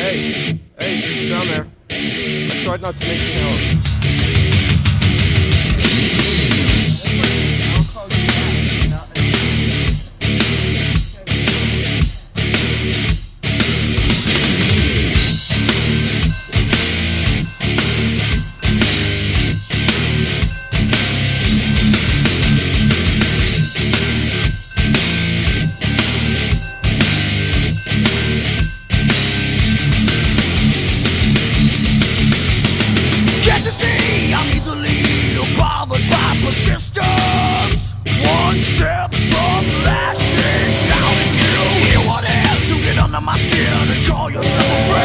Hey, who's down there? I tried not to make a sound. I'll call you back. Can't you see I'm easily bothered by persistence? One step from lashing out at you. You want to get under my skin and call yourself a